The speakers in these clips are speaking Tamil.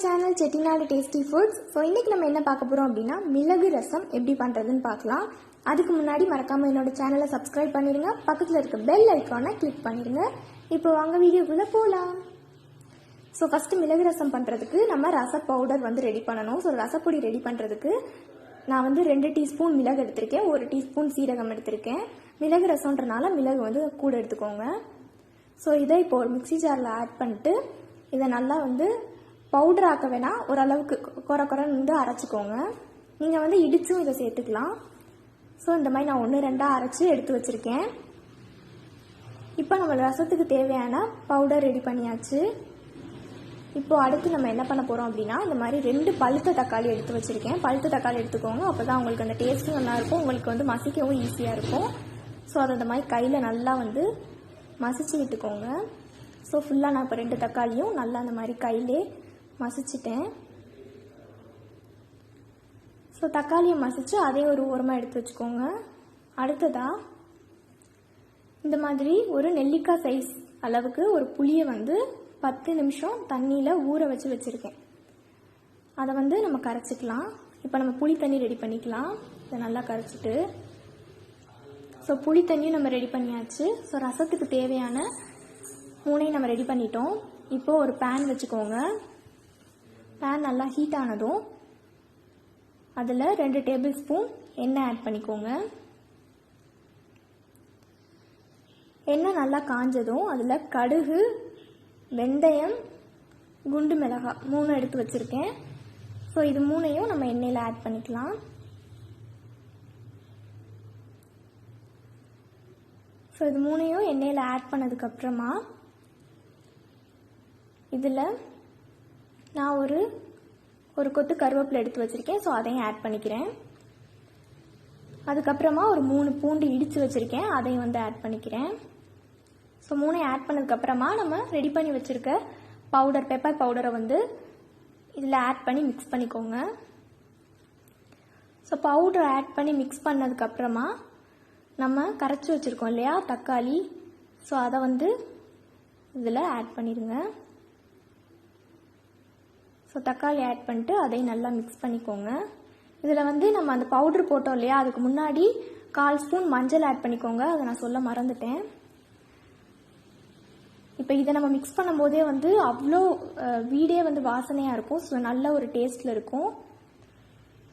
Channel Chettinad tasty foods. So இன்றைக்கி நம்ம என்ன பார்க்க போகிறோம் அப்படின்னா மிளகு ரசம் எப்படி பண்ணுறதுன்னு பார்க்கலாம். அதுக்கு முன்னாடி மறக்காமல் என்னோட சேனலை சப்ஸ்கிரைப் பண்ணிடுங்க, பக்கத்தில் இருக்க பெல் ஐக்கானை கிளிக் பண்ணிடுங்க. இப்போ வாங்க வீடியோக்குள்ளே போகலாம். ஸோ ஃபஸ்ட்டு மிளகு ரசம் பண்ணுறதுக்கு நம்ம ரச பவுடர் ரெடி பண்ணணும். ஸோ ரசப்பொடி ரெடி பண்ணுறதுக்கு நான் 2 டீஸ்பூன் மிளகு எடுத்திருக்கேன், 1 டீஸ்பூன் சீரகம் எடுத்திருக்கேன். மிளகு ரசம்ன்றனால மிளகு கூட எடுத்துக்கோங்க. ஸோ இதை இப்போ ஒரு மிக்சி ஜாரில் ஆட் பண்ணிட்டு இதை நல்லா பவுடர் ஆக்க வேணாம், ஓரளவுக்கு குறைன்னு அரைச்சிக்கோங்க. நீங்கள் இடிச்சும் இதை சேர்த்துக்கலாம். ஸோ இந்த மாதிரி நான் 1-2 அரைச்சி எடுத்து வச்சுருக்கேன். இப்போ நம்ம ரசத்துக்கு தேவையான பவுடர் ரெடி பண்ணியாச்சு. இப்போது அடுத்து நம்ம என்ன பண்ண போகிறோம் அப்படின்னா, இந்த மாதிரி 2 பழுத்த தக்காளி எடுத்து வச்சுருக்கேன். பழுத்த தக்காளி எடுத்துக்கோங்க, அப்போ தான் உங்களுக்கு அந்த டேஸ்ட்டும் நல்லாயிருக்கும், உங்களுக்கு மசிக்கவும் ஈஸியாக இருக்கும். ஸோ அதை இந்த மாதிரி கையில் நல்லா மசிச்சு விட்டுக்கோங்க. ஸோ ஃபுல்லாக நான் இப்போ 2 தக்காளியும் நல்லா அந்த மாதிரி கையிலே மசிச்சிட்டேன். ஸோ தக்காளியை மசிச்சு அதே ஒரு ஓரமாக எடுத்து வச்சுக்கோங்க. அடுத்ததாக இந்த மாதிரி ஒரு நெல்லிக்காய் சைஸ் அளவுக்கு ஒரு புளியை 10 நிமிஷம் தண்ணியில் ஊற வச்சுருக்கேன். அதை நம்ம கரைச்சிக்கலாம். இப்போ நம்ம புளி தண்ணி ரெடி பண்ணிக்கலாம். இதை நல்லா கரைச்சிட்டு ஸோ புளி தண்ணியும் நம்ம ரெடி பண்ணியாச்சு. ஸோ ரசத்துக்கு தேவையான 3 நம்ம ரெடி பண்ணிட்டோம். இப்போது ஒரு பேன் வச்சுக்கோங்க. பேன் நல்லா ஹீட் ஆனதும் அதில் 2 டேபிள் ஸ்பூன் எண்ணெய் ஆட் பண்ணிக்கோங்க. எண்ணெய் நல்லா காஞ்சதும் அதில் கடுகு, வெந்தயம், குண்டு மிளகாய் 3 எடுத்து வச்சுருக்கேன். ஸோ இது 3ஐயும் நம்ம எண்ணெயில் ஆட் பண்ணிக்கலாம். ஸோ இது 3ஐயும் எண்ணெயில் ஆட் பண்ணதுக்கப்புறமா இதில் நான் ஒரு கொத்து கருவேப்பிலை எடுத்து வச்சுருக்கேன். ஸோ அதையும் ஆட் பண்ணிக்கிறேன். அதுக்கப்புறமா ஒரு 3 பூண்டு இடித்து வச்சுருக்கேன், அதையும் ஆட் பண்ணிக்கிறேன். ஸோ 3ஐயும் ஆட் பண்ணதுக்கப்புறமா நம்ம ரெடி பண்ணி வச்சுருக்க பவுடர், பெப்பர் பவுடரை இதில் ஆட் பண்ணி மிக்ஸ் பண்ணிக்கோங்க. ஸோ பவுடர் ஆட் பண்ணி மிக்ஸ் பண்ணதுக்கப்புறமா நம்ம கரைச்சி வச்சுருக்கோம் இல்லையா தக்காளி, ஸோ அதை இதில் ஆட் பண்ணிடுங்க. ஸோ தக்காளி ஆட் பண்ணிட்டு அதையும் நல்லா மிக்ஸ் பண்ணிக்கோங்க. இதில் நம்ம அந்த பவுடர் போட்டோம் இல்லையா, அதுக்கு முன்னாடி 1/4 ஸ்பூன் மஞ்சள் ஆட் பண்ணிக்கோங்க. அதை நான் சொல்ல மறந்துட்டேன். இப்போ இதை நம்ம மிக்ஸ் பண்ணும்போதே அவ்வளோ வீடே வாசனையாக இருக்கும். ஸோ நல்ல ஒரு டேஸ்ட்டில் இருக்கும்.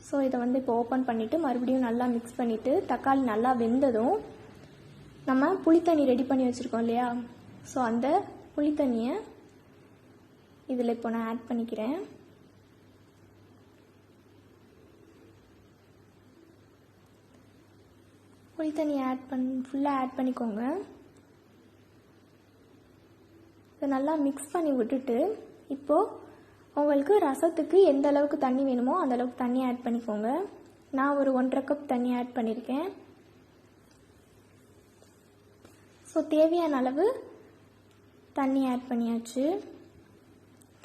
ஸோ இதை இப்போ ஓப்பன் பண்ணிவிட்டு மறுபடியும் நல்லா மிக்ஸ் பண்ணிவிட்டு தக்காளி நல்லா வெந்ததும் நம்ம புளித்தண்ணி ரெடி பண்ணி வச்சுருக்கோம் இல்லையா, ஸோ அந்த புளித்தண்ணியை இதில் இப்போ நான் ஆட் பண்ணிக்கிறேன். புளித்தண்ணியை ஃபுல்லாக ஆட் பண்ணிக்கோங்க. இதை நல்லா மிக்ஸ் பண்ணி விட்டுட்டு இப்போது உங்களுக்கு ரசத்துக்கு எந்த அளவுக்கு தண்ணி வேணுமோ அந்த அளவுக்கு தண்ணி ஆட் பண்ணிக்கோங்க. நான் ஒரு 1.5 கப் தண்ணி ஆட் பண்ணியிருக்கேன். ஸோ தேவையான அளவு தண்ணி ஆட் பண்ணியாச்சு.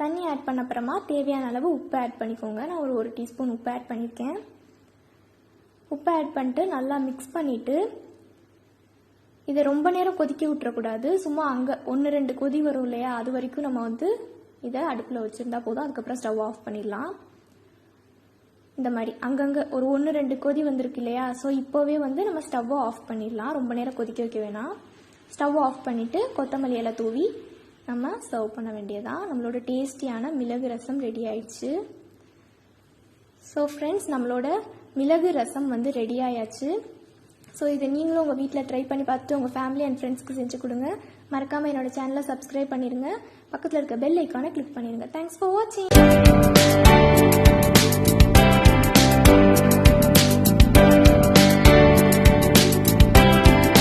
தண்ணி ஆட் பண்ண அப்புறமா தேவையான அளவு உப்பு ஆட் பண்ணிக்கோங்க. நான் ஒரு 1 டீஸ்பூன் உப்பு ஆட் பண்ணியிருக்கேன். உப்பு ஆட் பண்ணிட்டு நல்லா மிக்ஸ் பண்ணிவிட்டு இதை ரொம்ப நேரம் கொதிக்க விட்டுறக்கூடாது. சும்மா அங்கே 1-2 கொதி வரும் இல்லையா, அது வரைக்கும் நம்ம இதை அடுப்பில் வச்சுருந்தா போதும். அதுக்கப்புறம் ஸ்டவ் ஆஃப் பண்ணிடலாம். இந்த மாதிரி அங்கங்கே ஒரு 1-2 கொதி வந்திருக்கு இல்லையா, ஸோ இப்போவே நம்ம ஸ்டவ்வை ஆஃப் பண்ணிடலாம். ரொம்ப நேரம் கொதிக்க வைக்க வேணாம். ஸ்டவ் ஆஃப் பண்ணிவிட்டு கொத்தமல்லி இலை தூவி நம்ம சர்வ் பண்ண வேண்டியதான். நம்மளோட டேஸ்டியான மிளகு ரசம் ரெடி ஆயிடுச்சு. ஸோ ஃப்ரெண்ட்ஸ், நம்மளோட மிளகு ரசம் ரெடி ஆயாச்சு. ஸோ இதை நீங்களும் உங்கள் வீட்டில் ட்ரை பண்ணி பார்த்துட்டு உங்கள் ஃபேமிலி அண்ட் ஃப்ரெண்ட்ஸ்க்கு செஞ்சு கொடுங்க. மறக்காமல் என்னோட சேனலை சப்ஸ்கிரைப் பண்ணிடுங்க, பக்கத்தில் இருக்க பெல் ஐக்கானை கிளிக் பண்ணிடுங்க. தேங்க்ஸ் ஃபார் வாட்சிங்.